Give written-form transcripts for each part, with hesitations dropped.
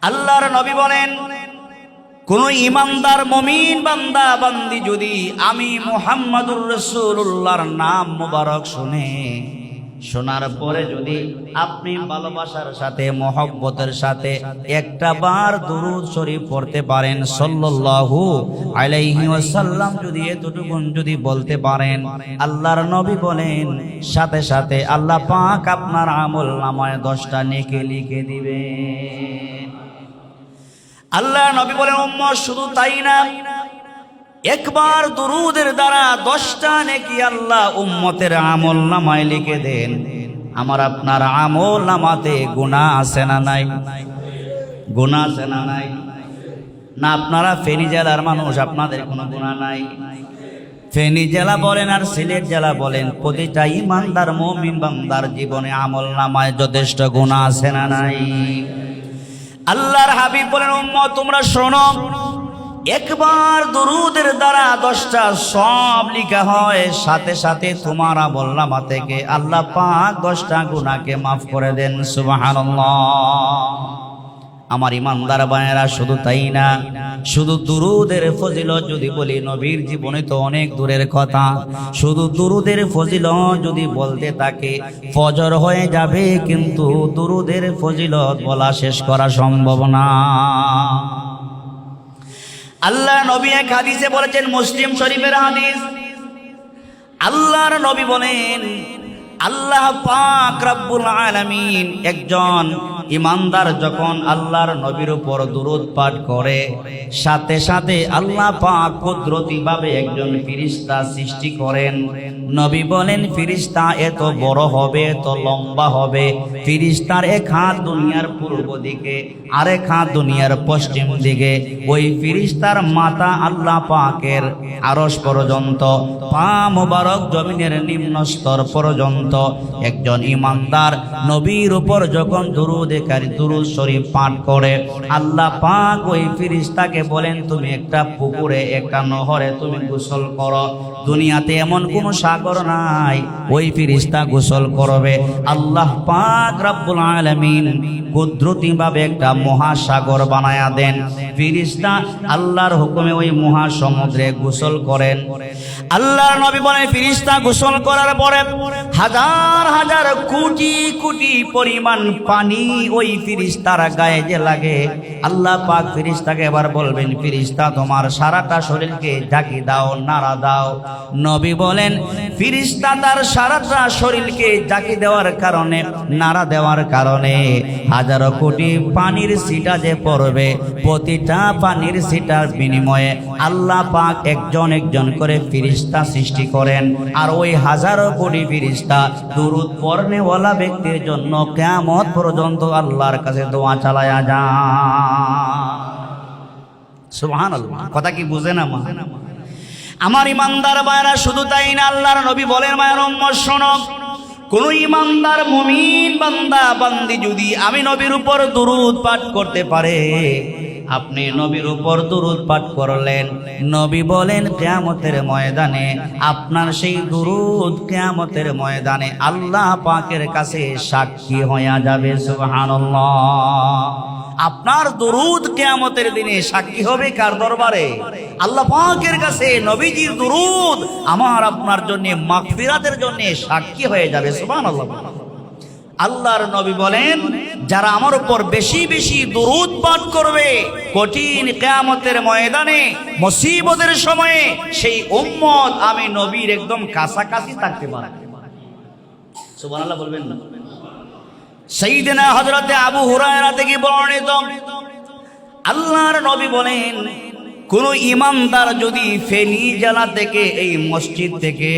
আল্লাহর নবী বলেন, কোন ইমানদার মুমিন বান্দা বান্দি যদি আমি মুহাম্মাদুর রাসূলুল্লাহর নাম মুবারক শোনার পরে যদি আপনি ভালোবাসার সাথে মহব্বতের সাথে একটা বার দুরূদ শরীফ পড়তে পারেন সাল্লাল্লাহু আলাইহি ওয়াসাল্লাম, যদি এতটুকু যদি বলতে পারেন, আল্লাহর নবী বলেন সাথে সাথে আল্লাহ পাক আপনার আমলনামায় 10টা নেকি লিখে দিবেন। আল্লাহ নবী বলেন উম্মত শুধু তাই না, একবার দুরুদের দ্বারা 10টা নেকি আল্লাহ উম্মতের আমলনামায় লিখে দেন। আমার আপনার আমলনামাতে গুনাহ আছে না নাই? গুনাহ আছে না নাই? না আপনারা ফেনী জেলার মানুষ, আপনাদের কোনো গুনাহ নাই? ফেনী জেলা বলেন আর সিলেট জেলা বলেন, প্রতিটা ইমানদার মুমিন বান্দার জীবনে আমলনামায় যথেষ্ট গুনাহ আছে না নাই? আল্লাহর হাবিব বলেন উম্মত তোমরা শোনো, একবার দুরুদের দ্বারা 10টা সব লিখা হয়, সাথে সাথে তোমার আমলনামা থেকে আল্লাহ পাক 10টা গুনাহকে মাফ করে দেন। সুবহানাল্লাহ। আমার ইমানদার ভাইয়েরা শুধু তাই না, শুধু দুরুদের ফজিলত যদি বলি, নবীর জীবনে তো অনেক দূরের কথা, শুধু দুরুদের ফজিলত যদি বলতে থাকে ফজর হয়ে যাবে, কিন্তু দুরুদের ফজিলত বলা শেষ করা সম্ভব না। আল্লাহ নবী এক হাদিসে বলেছেন, মুসলিম শরীফের হাদিস, আল্লাহর নবী বলেন আল্লাহ পাক রব্বুল আলামিন একজন ইমানদার যখন আল্লাহর নবীর উপর দুরূদ পাঠ করে, সাথে সাথে আল্লাহ পাক কুদরতিভাবে একজন ফেরেশতা সৃষ্টি করেন। নবী বলেন ফেরেশতা এত বড় হবে, এত লম্বা হবে, ফেরেশতার এক হাত দুনিয়ার পূর্ব দিকে, আরেক হাত দুনিয়ার পশ্চিম দিকে, ওই ফেরেশতার মাথা আল্লাহ পাকের আরশ পর্যন্ত, পা মোবারক জমিনের নিম্ন স্তর পর্যন্ত। একজন ইমানদার নবীর উপর যখন দুরূদ শরীফ পাঠ করে, আল্লাহ পাক ওই ফেরেশতাকে বলেন তুমি একটা পুকুরে, একটা নহরে তুমি গোসল করো। দুনিয়াতে এমন কোন সাগর নাই, ওই ফেরেশতা গোসল করবে। আল্লাহ পাক রব্বুল আলামিন কুদরতিভাবে একটা মহাসাগর বানায়া দেন। ফেরেশতা আল্লাহর হুকুমে ওই মহাসমুদ্রে গোসল করেন। আল্লাহর নবী বলেন ফেরেশতা গোসল করার পরে হাজার হাজার কোটি কোটি পরিমাণ পানি ওই ফেরেশতার গায়ে যে লাগে, আল্লাহ পাক ফেরেশতাকে এবার বলবেন ফেরেশতা তোমার সারাটা শরীরকে ঢাকি দাও, নাড়া দাও। নবী বলেন ফেরেশতা তার সারাটা শরীরকে ঢাকি দেওয়ার কারণে, নাড়া দেওয়ার কারণে হাজারো কোটি পানির ছিটা যে পড়বে, প্রতিটা পানির ছিটার বিনিময়ে আল্লাহ পাক একজন একজন করে ফেরেশতা সৃষ্টি করেন। আর ওই হাজারো কোটি ফেরেশতা দুরূদ পড়নেওয়ালা ব্যক্তির জন্য কিয়ামত পর্যন্ত আল্লাহর কাছে দোয়া চালায়া যায়। সুবহানাল্লাহ। কথা কি বুঝে না মা? আমার ইমানদার ভাইরা শুধু তাই না, আল্লাহর নবী বলেন মায়ের উম্মত শোনো, কোন ইমানদার মুমিন বান্দা বান্দি যদি আমি নবীর উপর দুরূদ পাঠ করতে পারে, আপনি নবীর উপর দুরূদ পাঠ করলেন, নবী বলেন কিয়ামতের ময়দানে আপনার সেই দুরূদ কিয়ামতের ময়দানে আল্লাহ পাকের কাছে সাক্ষী হয়ে যাবে। সুবহানাল্লাহ। আপনার দুরূদ কিয়ামতের দিনে সাক্ষী হবে কার দরবারে? আল্লাহ পাকের কাছে নবীজির দুরূদ আমার আপনার জন্য মাগফিরাতের জন্য সাক্ষী হয়ে যাবে। সুবহানাল্লাহ। আল্লাহর নবী বলেন যারা আমার উপর বেশি বেশি দুরূদ পাঠ করবে, কঠিন কিয়ামতের ময়দানে মুসিবতের সময়ে সেই উম্মত আমি নবীর একদম কাছাকাছি থাকতে পারবে। সুবহানাল্লাহ বলবেন না? সাইয়েদনা হযরতে আবু হুরায়রা থেকে বর্ণিত, আল্লাহর নবী বলেন কোন ইমানদার যদি ফেনী জেলা থেকে এই মসজিদ থেকে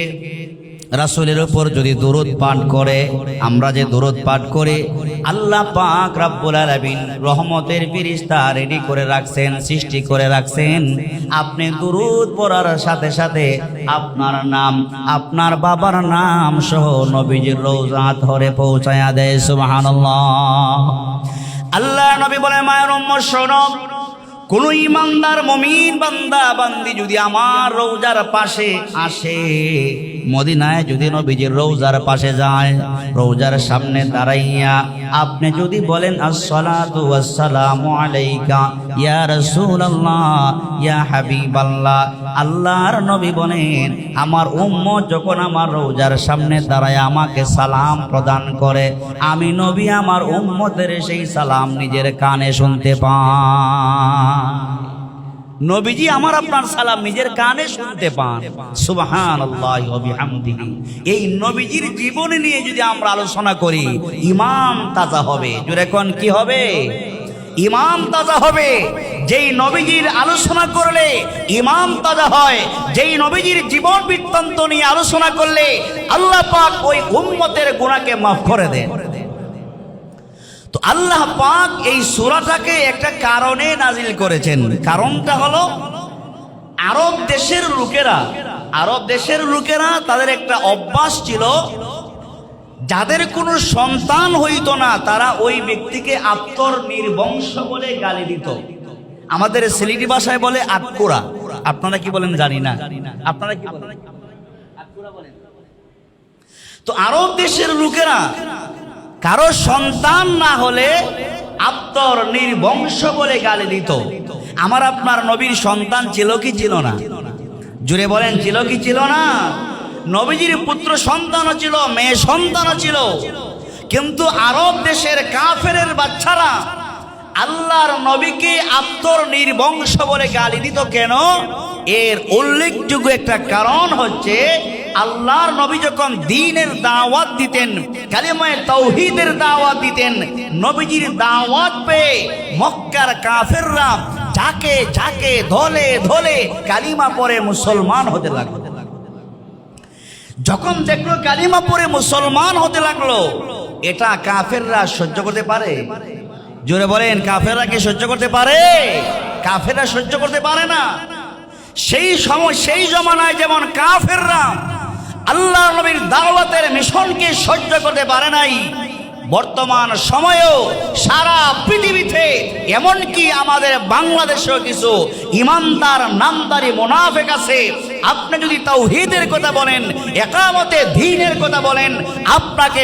রাসূলের উপর যদি দুরূদ পাঠ করে, আমরা যে দুরূদ পাঠ করি, আল্লাহ পাক রব্বুল আলামিন রহমতের ফেরেশতা রেডি করে রাখছেন, সৃষ্টি করে রাখছেন। আপনি দুরূদ পড়ার সাথে সাথে আপনার নাম, আপনার বাবার নাম সহ নবীজির রওজা ধরে পৌঁছায়া দেয়। সুবহানাল্লাহ। আল্লাহ নবী বলেন মায়ের উম্মত শোনো, কোন ইমানদার মুমিন বান্দা বান্দি যদি আমার রওজার পাশে আসে, মদিনায় যদি নবীজির রওজার পাশে যায়, রওজার সামনে দাঁড়াইয়া আপনি যদি বলেন আসসালাতু ওয়াসসালামু আলাইকা ইয়া রাসূলুল্লাহ ইয়া হাবিবাল্লাহ, আল্লাহর নবী বলেন আমার উম্মত যখন আমার রওজার সামনে দাঁড়ায় আমাকে সালাম প্রদান করে, আমি নবী আমার উম্মতের সেই সালাম নিজের কানে শুনতে পাই। নবীজি আমার আপনার সালাম নিজের কানে শুনতে পান। সুবহানাল্লাহি ওয়া বিহামদিহি। এই নবীজির জীবনী নিয়ে যদি আমরা আলোচনা করি, ঈমান তাজা হবে। জোরে কোন কি হবে? ঈমান তাজা হবে। যেই নবীজির আলোচনা করলে ঈমান তাজা হয়, যেই নবীজির জীবন বৃত্তান্ত নিয়ে আলোচনা করলে আল্লাহ পাক ওই উম্মতের গুনাহকে মাফ করে দেন। তো আল্লাহ পাক এই সূরাটাকে একটা কারণে নাজিল করেছেন। কারণটা হলো আরব দেশের লোকেরা তাদের একটা অভ্যাস ছিল, যাদের কোনো সন্তান হইতো না তারা ওই ব্যক্তিকে আত্মর নির্বংশ বলে গালি দিত। আমাদের সিলেটি ভাষায় বলে আটকুরা। আপনারা কি বলেন জানি না, আপনারা কি বলেন? আটকুরা বলেন। তো আরব দেশের লোকেরা কারো সন্তান না হলে আত্মর নির্বংশ বলে গালি দিত। আমার আপনার নবীর সন্তান ছিল কি ছিল না? জুড়ে বলেন, ছিল কি ছিল না? নবীজির পুত্র সন্তানও ছিল, মেয়ে সন্তানও ছিল। কিন্তু আরব দেশের কাফেরের বাচ্চারা আল্লাহর নবীকে আত্মর নির্বংশ বলে গালি দিত কেন? এর উল্লেখযোগ্য একটা কারণ হচ্ছে, আল্লাহর নবী যখন দ্বীনের দাওয়াত দিতেন, কালিমায়ে তাওহীদের দাওয়াত দিতেন, নবীজির দাওয়াত পেয়ে মক্কার কাফেররা যাকে যাকে ধলে ধলে কালিমা পড়ে মুসলমান হতে লাগলো। যখন দেখলো কালিমা পড়ে মুসলমান হতে লাগলো, এটা কাফেররা সহ্য করতে পারে? জোরে বলেন, কাফেররা কি সহ্য করতে পারে? কাফেররা সহ্য করতে পারে না। সেই সময় সেই জমানায় যেমন কাফেররা আল্লাহ নবীর দাওয়াতের মিশনকে সহ্য করতে পারে নাই, বর্তমান সময়েও সারা পৃথিবীতে এমনকি আমাদের বাংলাদেশেও কিছু ইমানদার নামদারি মুনাফিক আছে। আপনি যদি তাওহীদের কথা বলেন, ইকামতে দ্বীনের কথা বলেন, আপনাকে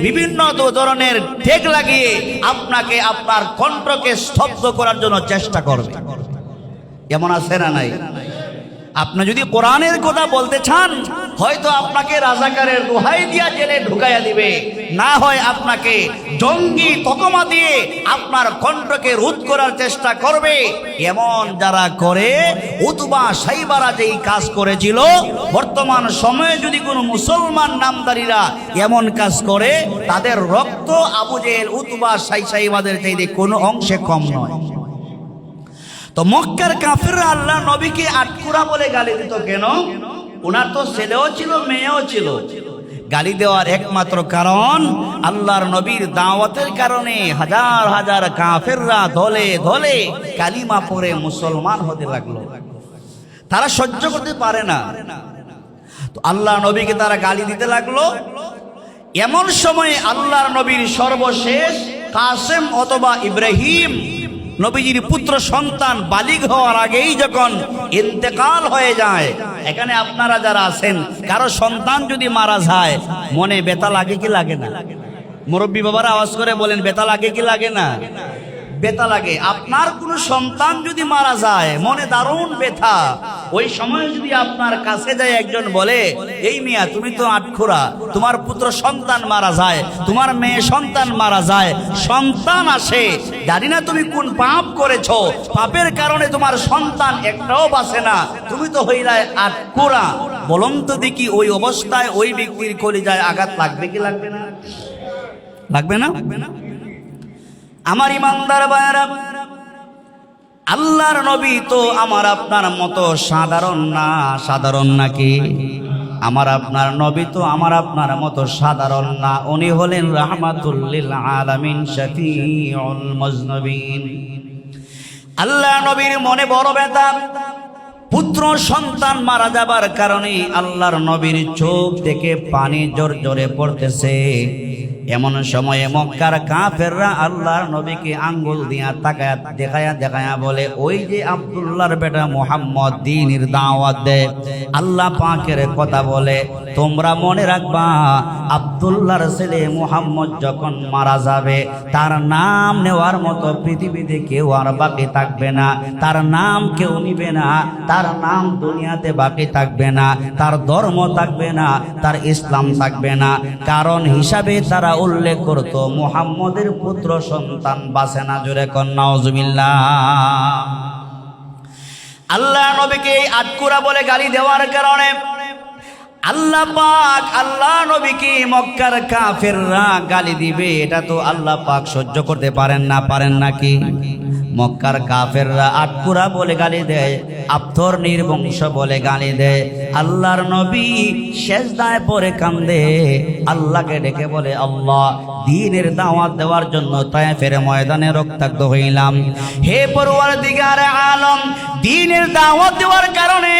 বিভিন্ন ধরনের ঠেক লাগিয়ে আপনাকে আপনার কণ্ঠকে স্তব্ধ করার জন্য চেষ্টা করবে। এমন আছে না নাই? আপনি যদি কোরআনের কথা বলতে চান, হয়তো আপনাকে রাজাকারের দোহাই দিয়া জেলে ঢুকাইয়া দিবে, না হয় আপনাকে জঙ্গি তকমা দিয়ে আপনার কণ্ঠকে রোধ করার চেষ্টা করবে। এমন যারা করে, উতবা সাইবারা যেই কাজ করেছিল, বর্তমান সময়ে যদি কোনো মুসলমান নামদারিরা এমন কাজ করে, তাদের রক্ত আবু জেহেল উতবা সাইবাদের চাইতে কোনো অংশে কম নয়। তো মক্কার কাফেররা আল্লাহ নবীকে আটকুরা বলে গালি দিত কেন? ওনার তো ছেলেও ছিল, মেয়েও ছিল। গালি দেওয়ার একমাত্র কারণ, আল্লাহর নবীর দাওয়াতের কারণে হাজার হাজার কাফেররা দলে দলে কালিমা পড়ে মুসলমান হতে লাগলো। তারা সহ্য করতে পারে না, তো আল্লাহ নবীকে তারা গালি দিতে লাগলো। এমন সময় আল্লাহর নবীর সর্বশেষ কাসেম অথবা ইব্রাহিম নবীজির পুত্র সন্তান বালিগ হওয়ার আগেই যখন ইন্তেকাল হয়ে যায়, এখানে আপনারা যারা আছেন, কারো সন্তান যদি মারা যায় মনে ব্যথা লাগে কি লাগে না? মুরব্বী বাবারা আওয়াজ করে বলেন, ব্যথা লাগে কি লাগে না? ব্যথা লাগে। আপনার কোনো সন্তান যদি মারা যায় মনে দারুণ ব্যথা। ওই সময় যদি আপনার কাছে যায় একজন বলে, এই মিয়া তুমি তো আটখোরা, তোমার পুত্র সন্তান মারা যায়, তোমার মেয়ে সন্তান মারা যায়, সন্তান আসে, জানি না তুমি কোন পাপ করেছো, পাপের কারণে তোমার সন্তান একটাও বাঁচে না, তুমি তো হইলায় আটখোরা। বলুন তো দেখি, ওই অবস্থায় ওই ব্যক্তির কলিজায় আঘাত লাগবে কি লাগবে না? লাগবে না? আমার ইমানদার ভাইরা, আল্লাহর নবী তো আমার আপনার মতো সাধারণ না। সাধারণ নাকি? আমার আপনার নবী তো আমার আপনার মতো সাধারণ না। উনি হলেন রাহমাতুল লিল আলামিন, শাফিউল মুজনবিন। আল্লাহ নবীর মনে বড় ব্যথা, পুত্র সন্তান মারা যাবার কারণে আল্লাহর নবীর চোখ থেকে পানি জোরে জোরে পড়তেছে। এমন সময়ে মক্কার কাফেররা আল্লাহর নবীকে আঙ্গুল দিয়া তাকায়া দেখায়া বলে, ওই যে আব্দুল্লাহর বেটা মুহাম্মদ দ্বীনের দাওয়াত দেয়, আল্লাহ পাকের কথা বলে, তোমরা মনে রাখবা আব্দুল্লাহর ছেলে মুহাম্মদ যখন মারা যাবে তার নাম নেওয়ার মতো পৃথিবীতে কেউ আর বাকি থাকবে না, তার নাম কেউ নিবে না, তার নাম দুনিয়াতে বাকি থাকবে না, তার ধর্ম থাকবে না, তার ইসলাম থাকবে না। কারণ হিসাবে তারা উল্লেখ করত মুহাম্মদের পুত্র সন্তান বাঁচে না। জোরে কন নাউজুবিল্লাহ। আল্লাহ নবীকে এই আটকুরা বলে গালি দেওয়ার কারণে আল্লাহ পাক আল্লাহ নবীকে মক্কার কাফেররা গালি দিবে, এটা তো আল্লাহ পাক সহ্য করতে পারেন না, পারেন নাকি? মক্কার কাফেররা আটকুরা বলে গালি দেয়, আফতর নির্বংশ বলে গালি দেয়। আল্লাহর নবী সেজদায় পড়ে কান্দে, আল্লাহকে ডেকে বলে, আল্লাহ দ্বীনের দাওয়াত দেওয়ার জন্য তায়েফের ময়দানে রক্তাক্ত হইলাম, হে পরওয়ারদিগার আলম, দ্বীনের দাওয়াত দেওয়ার কারণে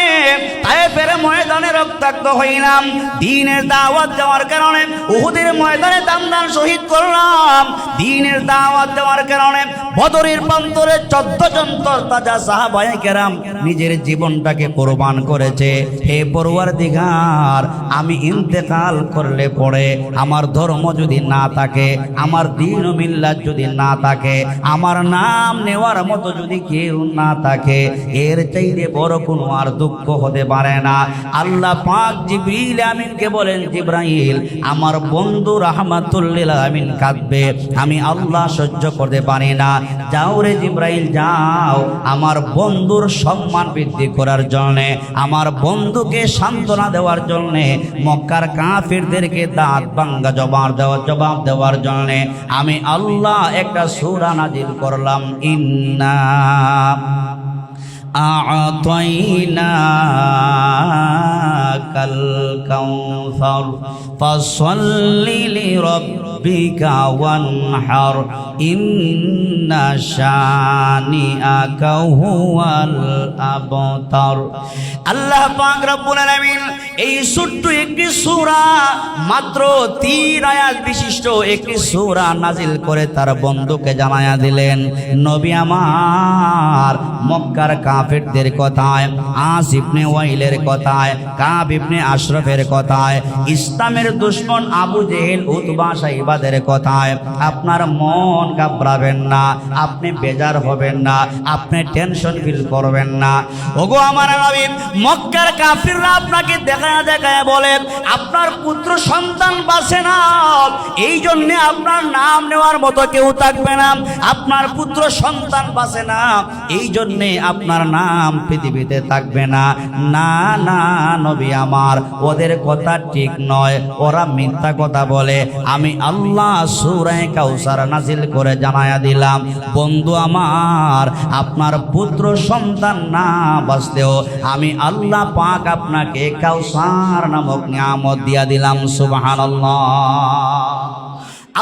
তায়েফের ময়দানে রক্তাক্ত হইলাম, দ্বীনের দাওয়াত দেওয়ার কারণে উহুদের ময়দানে দান শহীদ করলাম, দ্বীনের দাওয়াত দেওয়ার কারণে বদরের প্রান্তরে 14 জন তরতাজা সাহাবায়ে কেরাম নিজের জীবনটাকে কোরবান করেছে। হে পরওয়ারদিগার, আমি ইন্তেকাল করলে পরে আমার ধর্ম যদি না থাকে, আমার দ্বীন ও মিল্লাত যদি না থাকে, আমার নাম নেওয়ার মতো যদি কেউ না থাকে, এর চাইতে বড় কোনো আর দুঃখ হতে পারে না। আল্লাহ পাক জিবরিল আমিনকে বলেন, জিবরাইল, আমার বন্ধু রাহমাতুল লিল আলামিন কাঁদবে, আমি আল্লাহ সহ্য করতে পারি না। যাও রে জিবরাইল, যাও, আমার বন্ধুর সম্মান বৃদ্ধি করার জন্যে, আমার বন্ধুকে সান্ত্বনা দেওয়ার জন্যে, মক্কার কাফিরদেরকে দাঁত ভাঙ্গা জবাব দেওয়ার জন্যে আমি আল্লাহ একটা সূরা নাজিল করলাম, ইন্না আ'তাইনাকাল কাউসার ফাসল্লি লিরাব্বিকা ওয়ানহার ইন্না শানিআকা হুয়াল আবতার। আল্লাহ পাক রব্বুল আলামিন এই ছোট্ট একটি সূরা, মাত্র 3 আয়াত বিশিষ্ট একটি সূরা নাজিল করে তার বন্ধুকে জানায়া দিলেন, নবী আমার মক্কার কাফেরদের কথায়, আস ইবনে ওয়াইলের কথায়, কাব ইবনে আশরাফের কথায়, ইসলামের দুশমন আবু জেহেল, উতবা, সাইবাদের কথায় আপনার মন ঘাবড়াবেন না, আপনি বেজার হবেন না, আপনি টেনশন ফিল করবেন না। ওগো আমার নবী, মক্কার কাফিররা আপনাকে দেখায় বলে আপনার পুত্র সন্তান বাঁচে না, এই জন্যে আপনার নাম নেওয়ার মতো কেউ থাকবে না, আপনার পুত্র সন্তান বাঁচে না, এই জন্যে আপনার নাম পৃথিবীতে থাকবে না। না না নবী আমার, ওদের কথা ঠিক নয়, ওরা মিথ্যা কথা বলে। আমি আল্লাহ সূরা কাউসার নাজিল করে জানায়া দিলাম, বন্ধু আমার, আপনার পুত্র সন্তান না বাঁচলেও আমি আল্লাহ পাক আপনাকে কাউসার নামক নিয়ামত দিয়া দিলাম। সুবহানাল্লাহ।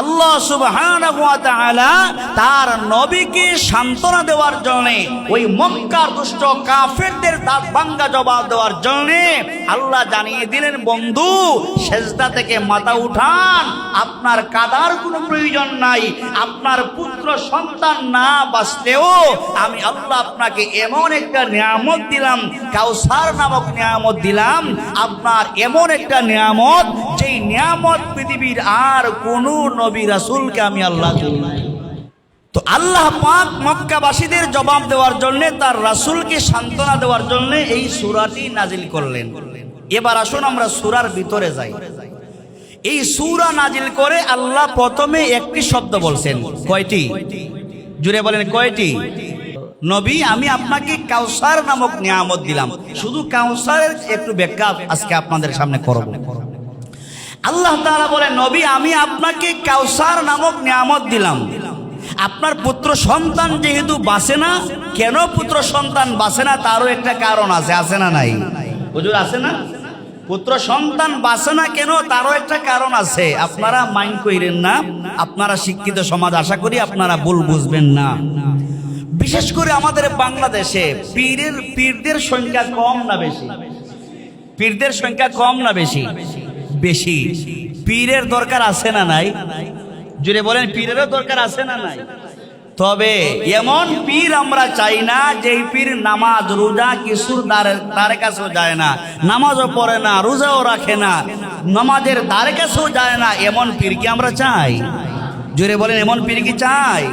আল্লাহ সুবহানাহু ওয়া তাআলা তার নবীকে সান্ত্বনা দেওয়ার জন্য, ওই মক্কার দুষ্ট কাফেরদের দাঁত ভাঙ্গা জবাব দেওয়ার জন্য আল্লাহ জানিয়ে দিলেন, বন্ধু সেজদা থেকে মাথা উঠান, আপনার কাদার কোনো প্রয়োজন নাই, আপনার পুত্র সন্তান না বাঁচলেও আমি আল্লাহ আপনাকে এমন একটা নিয়ামত দিলাম, কাউসার নামক নিয়ামত দিলাম, আপনার এমন একটা নিয়ামত, যেই নিয়ামত পৃথিবীর আর কোনো নবী রাসূলকে আমি আল্লাহ দিই নাই। তো আল্লাহ পাক মক্কাবাসীদের জবাব দেওয়ার জন্য, তার রাসূলকে সান্ত্বনা দেওয়ার জন্য এই সূরাটি নাজিল করলেন। এবার আসুন আমরা সূরার ভিতরে যাই। এই সূরা নাজিল করে আল্লাহ প্রথমে একটি শব্দ বলছেন, কয়টি? জুড়ে বলেন, কয়টি? নবী, আমি আপনাকে কাউসার নামক নিয়ামত দিলাম। শুধু কাউসারের একটু ব্যাখ্যা আজকে আপনাদের সামনে করব। আল্লাহ তাআলা বলেন, নবী, আমি আপনাকে কাউসার নামক নিয়ামত দিলাম। আপনার পুত্র সন্তান যেহেতু বাঁচে না, কেন পুত্র সন্তান বাঁচে না তারও একটা কারণ আছে, আছে না নাই? হুজুর, আছে না? পুত্র সন্তান বাঁচে না কেন তারও একটা কারণ আছে। আপনারা মাইন্ড কইরেন না, আপনারা শিক্ষিত সমাজ, আশা করি আপনারা ভুল বুঝবেন না। বিশেষ করে আমাদের বাংলাদেশে পীরদের সংখ্যা কম না বেশি? পীরদের সংখ্যা কম না বেশি? বেশি। পীরের দরকার আছে না নাই? জুড়ে বলেন, পীরেরও দরকার আছে না নাই? তবে এমন পীর আমরা চাই না যে পীর নামাজ রোজা কিছুর দ্বারে কাছেও যায় না, নামাজও পড়ে না, রোজাও রাখে না, নামাজের দ্বারে কাছেও যায় না। এমন পীর কি আমরা চাই? জোরে বলেন, এমন পীর কি চাই?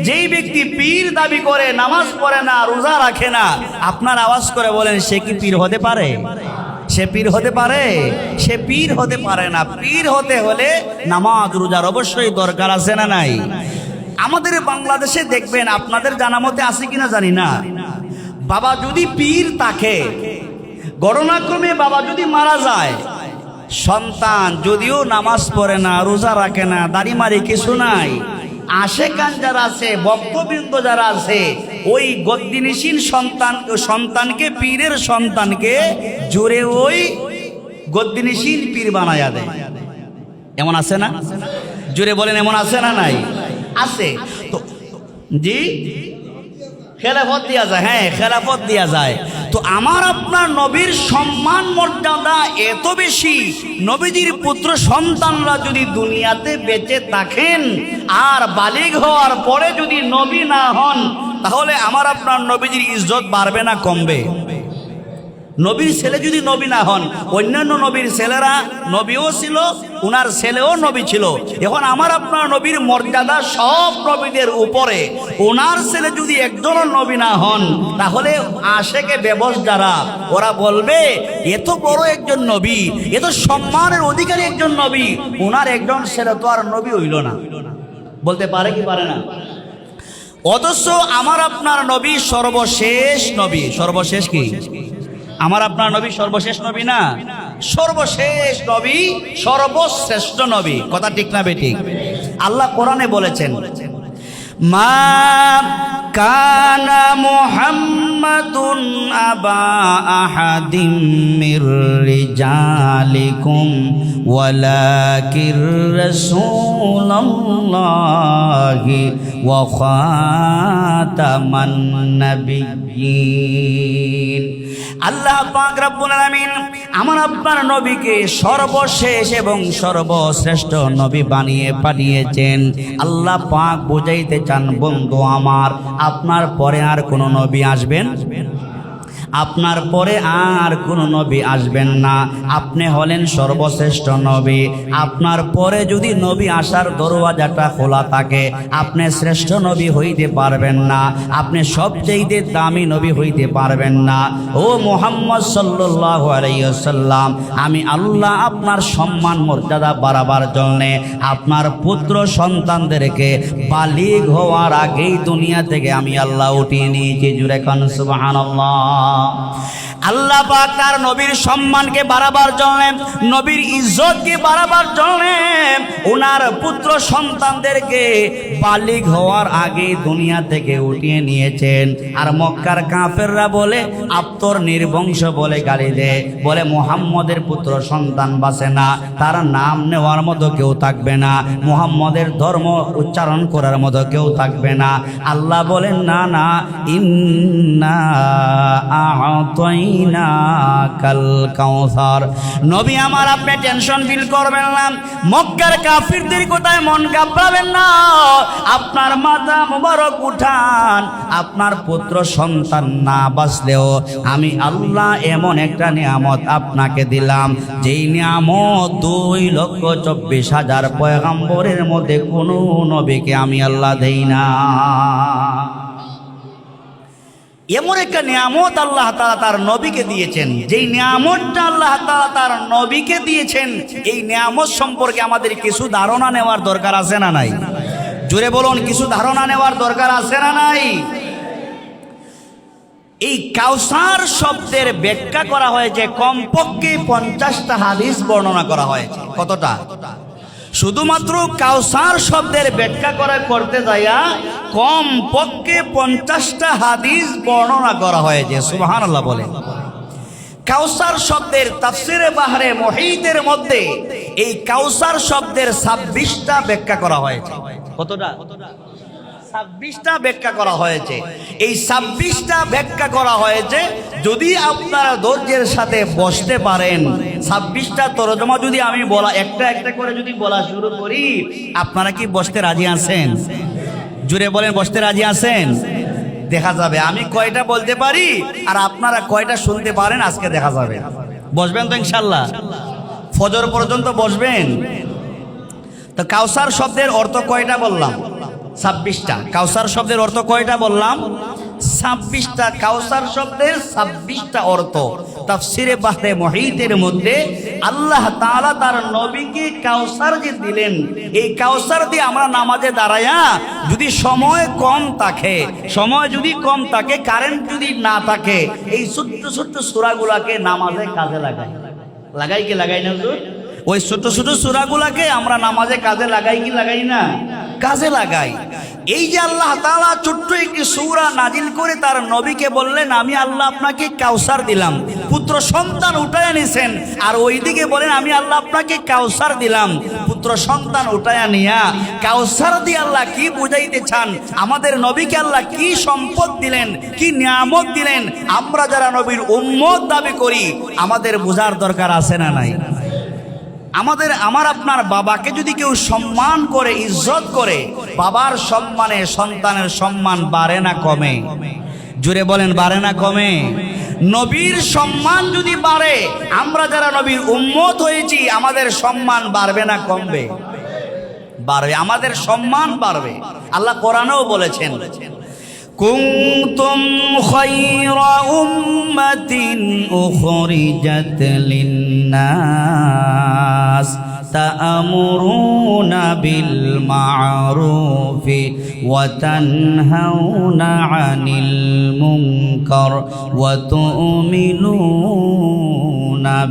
যেই ব্যক্তি পীর দাবি করে, নামাজ পড়ে না, রোজা রাখে না, আপনার আওয়াজ করে বলেন, সে কি পীর হতে পারে? সে পীর হতে পারে? সে পীর হতে পারে না। পীর হতে হলে নামাজ রোজার অবশ্যই দরকার আছে না নাই? আমাদের বাংলাদেশে দেখবেন, আপনাদের জানা মতে আছে কিনা জানি না, বাবা যদি পীর থাকে, ঘটনাক্রমে বাবা যদি মারা যায়, সন্তান যদিও নামাজ পড়ে না, রোজা রাখে না, দাড়ি মারি কিছু নাই, আশেকান যারা আছে, ভক্তবৃন্দ যারা আছে, ওই গদ্দিনিসীন সন্তানকে, পীরের সন্তানকে জোরে ওই গদ্দিনিসীন পীর বানায়া দেয়। এমন আছে না? জোরে বলেন, এমন আছে না নাই? আছে তো। জি, খেলাফত দেয়া যায়। হ্যাঁ, খেলাফত দেয়া যায়। তো আমার আপনার নবীর সম্মান মর্যাদা এত বেশি, নবীজির পুত্র সন্তানরা যদি দুনিয়াতে বেঁচে থাকেন আর বালিগ হওয়ার পরে যদি নবী না হন, তাহলে আমার আপনার নবীজির ইজ্জত বাড়বে না কমবে? নবীর ছেলে যদি নবী না হন, অন্যান্য নবীর ছেলেরা নবীও ছিল, উনার ছেলেও নবী ছিল। এখন আমার আপনার নবীর মর্যাদা সব নবীদের উপরে, ওনার ছেলে যদি একজনও নবী না হন, তাহলে আশেকে বেবস যারা, ওরা বলবে এত বড় একজন নবী, এত সম্মানের অধিকারী একজন নবী, ওনার একজন ছেলে তো আর নবী হইল না। বলতে পারে কি পারে না? অথচ আমার আপনার নবী সর্বশেষ নবী। সর্বশেষ কি? আমার আপনার নবী সর্বশেষ নবী না? সর্বশেষ নবী, সর্বশ্রেষ্ঠ নবী। কথা ঠিক না বেঠিক? আল্লাহ কোরআনে বলেছেন, মা কানা মুহাম্মাদুন আবা আহাদিম মির রিজালিকুম ওয়ালাকির রাসূলুল্লাহি ওয়া খাতামান নাবিয়্যিন। আল্লাহ পাক রব্বুল আলামিন আমার আপনার নবীকে সর্বশেষ এবং সর্বশ্রেষ্ঠ নবী বানিয়ে পাঠিয়েছেন। আল্লাহ পাক বুঝাইতে চান, বন্ধু আমার, আপনার পরে আর কোনো নবী আসবেন? আপনার পরে আর কোনো নবী আসবেন না। আপনি হলেন সর্বশ্রেষ্ঠ নবী। আপনার পরে যদি নবী আসার দরওয়াজাটা খোলা থাকে, আপনি শ্রেষ্ঠ নবী হইতে পারবেন না, আপনি সবচেয়ে দামি নবী হইতে পারবেন না। ও মুহাম্মদ সাল্লাল্লাহু আলাইহি ওয়াসাল্লাম, আমি আল্লাহ আপনার সম্মান মর্যাদা বাড়াবার জন্যে আপনার পুত্র সন্তানদেরকে বালিগ হওয়ার আগেই দুনিয়া থেকে আমি আল্লাহ উঠিয়ে নিয়েছি। জুরে কান সুবহানাল্লাহ। আল্লাহ পাক তার নবীর সম্মানকে বাড়াবার জন্য, নবীর ইজ্জতকে বাড়াবার জন্য ওনার পুত্র সন্তানদেরকে বালিগ হওয়ার আগে দুনিয়া থেকে উঠিয়ে নিয়েছেন। আর মক্কার কাফেররা বলে, আপ্তর নির্বংশ বলে গালি দেয়, বলে মুহাম্মদের পুত্র সন্তান বাঁচে না, তার নাম নেওয়ার মতো কেউ থাকবে না, মুহাম্মদের ধর্ম উচ্চারণ করার মতো কেউ থাকবে না। আল্লাহ বলেন, না না, ইন্না আ'তাইনাকাল কাউসার। নবী আমার, আপনি টেনশন ফিল করবেন না, মক্কার কাফিরদের কোথায় মন ঘাবড়াবেন না। আপনার মাথা মুবারক উঠান, আপনার পুত্র সন্তান না বাঁচলেও আমি আল্লাহ এমন একটা নিয়ামত আপনাকে দিলাম, যেই নিয়ামত 2,24,000 পয়গম্বরের মধ্যে কোনো নবীকে আমি আল্লাহ দেই না। এমন একটা নিয়ামত আল্লাহ তাআলা তার নবীকে দিয়েছেন। যেই নিয়ামতটা আল্লাহ তাআলা তার নবীকে দিয়েছেন, এই নিয়ামত সম্পর্কে আমাদের কিছু ধারণা নেওয়ার দরকার আছে না নাই? জোরে বলুন, কিছু ধারণা নেওয়ার দরকার আছে না নাই? এই কাউসার শব্দের ব্যাখ্যা করা হয়েছে, কমপক্ষে 50টা হাদিস বর্ণনা করা হয়েছে। কতটা? শুধুমাত্র কাউসার শব্দের ব্যাখ্যা করতে যাইয়া কমপক্ষে 50টা হাদিস বর্ণনা করা হয়েছে। সুবহানাল্লাহ বলে। কাউসার শব্দের তাফসিরে বাহরে মুহিতের মধ্যে এই কাউসার শব্দের 26টা ব্যাখ্যা করা হয়েছে। কতটা? 26টা ব্যাখ্যা করা হয়েছে। এই 26টা ব্যাখ্যা করা হয়েছে। যদি আপনারা ধৈর্যের সাথে বসতে পারেন, 26টা তরজমা যদি আমি বলা একটা একটা করে যদি বলা শুরু করি, আপনারা কি বসতে রাজি আছেন? জুড়ে বলেন, বসতে রাজি আছেন? দেখা যাবে আমি কয়টা বলতে পারি আর আপনারা কয়টা শুনতে পারেন, আজকে দেখা যাবে। বসবেন তো ইনশাল্লাহ? ফজর পর্যন্ত বসবেন তো? কাউসার শব্দের অর্থ কয়টা বললাম? 26টা। কাউসার শব্দের অর্থ কয়টা বললাম? 26টা। কাউসার শব্দের 26টা অর্থ। তাফসিরে বাহরে মুহিতের মধ্যে আল্লাহ তাআলা তার নবীকে কাউসার যে দিলেন, এই কাউসার দিয়ে আমরা নামাজে দাঁড়ায়া যদি সময় কম থাকে, কারেন্ট যদি না থাকে, এই ছোট্ট ছোট্ট সূরাগুলোকে নামাজে কাজে লাগাই কি লাগাই না হুজুর? ওই ছোট ছোট সূরাগুলোকে আমরা নামাজে কাজে লাগাই কি লাগাই না? কাজে লাগাই। এই যে আল্লাহ তাআলা ছোট্ট একটি সূরা নাজিল করে তার নবীকে বললেন, আমি আল্লাহ আপনাকে কাউসার দিলাম, পুত্র সন্তান উঠায়া নিছেন, আর ওইদিকে বলেন আমি আল্লাহ আপনাকে কাউসার দিলাম, পুত্র সন্তান উঠায়া নিয়া কাউসার দিয়ে আল্লাহ কি বুঝাইতে চান, আমাদের নবীকে আল্লাহ কি সম্পদ দিলেন, কি নিয়ামত দিলেন, আমরা যারা নবীর উম্মত দাবি করি আমাদের বোঝার দরকার আছে না নাই? আমার আপনার বাবাকে যদি কেউ সম্মান করে, ইজ্জত করে, বাবার সম্মানে সন্তানের সম্মান বাড়ে না কমে? জুড়ে বলেন, বাড়ে না কমে? নবীর সম্মান যদি বাড়ে, আমরা যারা নবীর উম্মত হয়েছি আমাদের সম্মান বাড়বে না কমবে? বাড়বে, আমাদের সম্মান বাড়বে। আল্লাহ কোরআনেও বলেছেন, কুনতুম খায়রা উম্মাতিন উখরিজাত লিন-নাস তা'মুরুনা বিল মা'রুফি ওয়া তানহাউনা 'আনিল মুনকার ওয়া তু'মিনুনা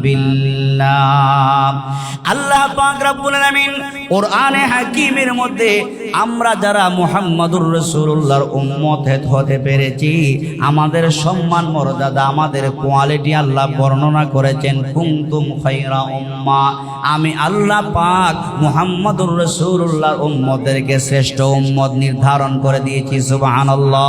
বিল্লাহ। আল্লাহ পাক রব্বুল আলামিন কোরআনে হাকিমের মধ্যে আমরা যারা মুহাম্মদুর রাসূলুল্লাহর উম্মত হতে পেরেছি, আমাদের সম্মান মর্যাদা, আমাদের কোয়ালিটি আল্লাহ বর্ণনা করেছেন। কুনতুম খায়রা উম্মাহ, আমি আল্লাহ পাক মুহাম্মদুর রাসূলুল্লাহর উম্মতদেরকে শ্রেষ্ঠ উম্মত নির্ধারণ করে দিয়েছি। সুবহানাল্লাহ।